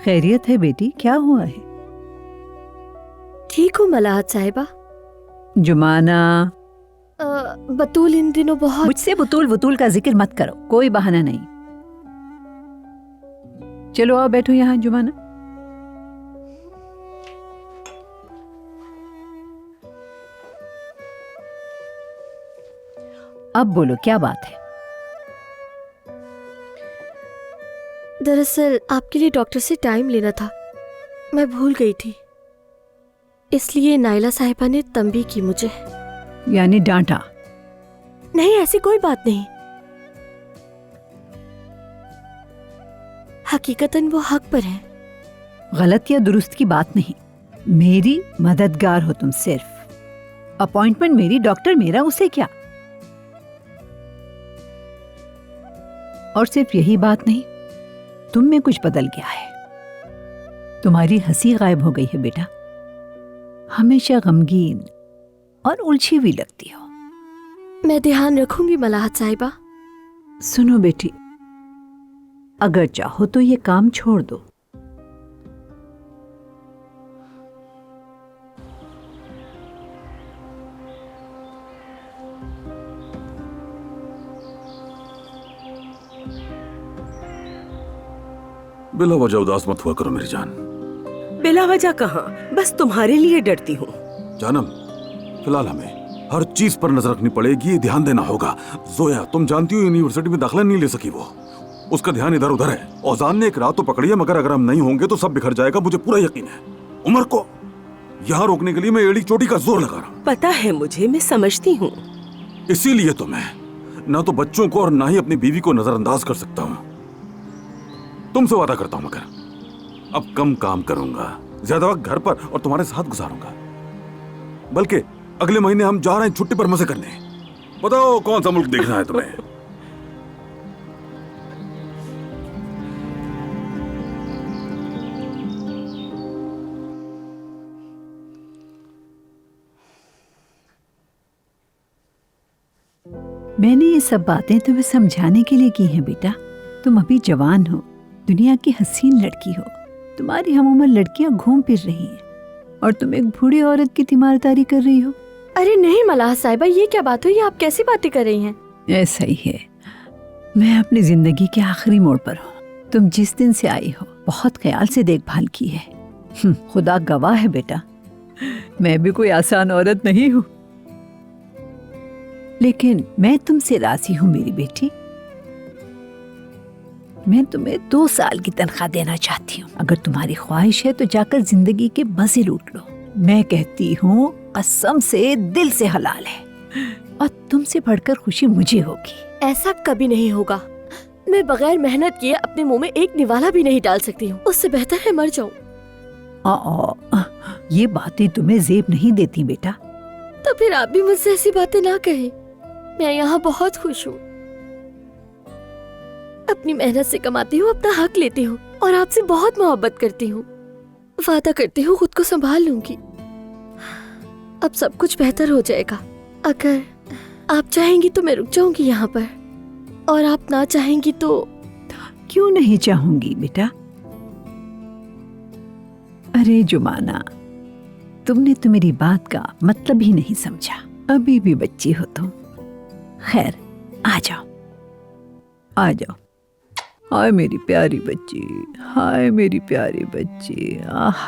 खैरियत है बेटी, क्या हुआ है? ठीक हूँ मलाहत साहिबा। जुमाना, बतूल इन दिनों बहुत। मुझसे बुतूल वतूल का जिक्र मत करो, कोई बहाना नहीं। चलो आओ बैठो यहाँ जुमाना। अब बोलो क्या बात है? दरअसल आपके लिए डॉक्टर से टाइम लेना था, मैं भूल गई थी, इसलिए नाइला साहिबा ने तंबी की मुझे। यानी डांटा? नहीं, ऐसी कोई बात नहीं। हकीकतन वो हक पर है। गलत या दुरुस्त की बात नहीं, मेरी मददगार हो तुम। सिर्फ अपॉइंटमेंट मेरी, डॉक्टर मेरा, उसे क्या? और सिर्फ यही बात नहीं, तुम में कुछ बदल गया है। तुम्हारी हंसी गायब हो गई है बेटा, हमेशा गमगीन और उलझी हुई लगती हो। मैं ध्यान रखूंगी मलाहत साहिबा। सुनो बेटी, अगर चाहो तो ये काम छोड़ दो। बिला वजह उदास मत हुआ करो मेरी जान। बिला वजह कहाँ, बस तुम्हारे लिए डरती हूँ। जानम, फिलहाल हमें हर चीज पर नजर रखनी पड़ेगी, ध्यान देना होगा। जोया, तुम जानती हो यूनिवर्सिटी में दाखिला नहीं ले सकी वो, उसका ध्यान इधर उधर है। औजान ने एक रात तो पकड़ी है, मगर अगर हम नहीं होंगे तो सब बिखर जाएगा, मुझे पूरा यकीन है। उमर को यहाँ रोकने के लिए मैं एड़ी चोटी का जोर लगा रहा हूँ। पता है मुझे, मैं समझती हूँ। इसीलिए तो मैं ना तो बच्चों को और ना ही अपनी बीवी को नजरअंदाज कर सकता हूँ। तुमसे वादा करता हूँ, मगर अब कम काम करूंगा, ज्यादा वक्त घर पर और तुम्हारे साथ गुजारूंगा। बल्कि अगले महीने हम जा रहे हैं छुट्टी पर मजे करने। बताओ कौन सा मुल्क देखना है तुम्हें? मैंने ये सब बातें तुम्हें समझाने के लिए की हैं बेटा। तुम अभी जवान हो, दुनिया की हसीन लड़की हो। तुम्हारी हम उम्र लड़कियां घूम फिर रही हैं और तुम एक बूढ़ी औरत की तीमारदारी कर रही हो। अरे नहीं मलाहत साहिबा, ये क्या बात हुई? आप कैसी बातें कर रही हैं? ऐसा ही है, मैं अपनी जिंदगी के आखिरी मोड़ पर हूँ। तुम जिस दिन से आई हो बहुत ख्याल से देखभाल की है। खुदा गवाह है बेटा, मैं भी कोई आसान औरत नहीं हूँ। लेकिन मैं तुमसे राजी हूँ मेरी बेटी। मैं तुम्हें 2 साल की तनख्वाह देना चाहती हूँ। अगर तुम्हारी ख्वाहिश है तो जाकर जिंदगी के मजे लूट लो। मैं कहती हूँ कसम से, दिल से हलाल है, और तुमसे बढ़कर खुशी मुझे होगी। ऐसा कभी नहीं होगा। मैं बगैर मेहनत किए अपने मुंह में एक निवाला भी नहीं डाल सकती हूँ। उससे बेहतर है मर जाऊं। ये बातें तुम्हें जेब नहीं देती बेटा। तो फिर आप भी मुझसे ऐसी बातें ना कहें। मैं यहाँ बहुत खुश हूँ, अपनी मेहनत से कमाती हूँ, अपना हक लेती हूँ और आपसे बहुत मोहब्बत करती हूँ। वादा करती हूँ खुद को संभाल लूंगी। अब सब कुछ बेहतर हो जाएगा। अगर आप चाहेंगी तो मैं रुक जाऊंगी यहाँ पर, और आप ना चाहेंगी तो? क्यों नहीं चाहूंगी बेटा। अरे जुमाना, तुमने तो मेरी बात का मतलब ही नहीं समझा। अभी भी बच्ची हो तुम। खैर, आ जाओ आ जाओ। हाय मेरी प्यारी बच्ची, हाय मेरी प्यारी बच्ची। आह,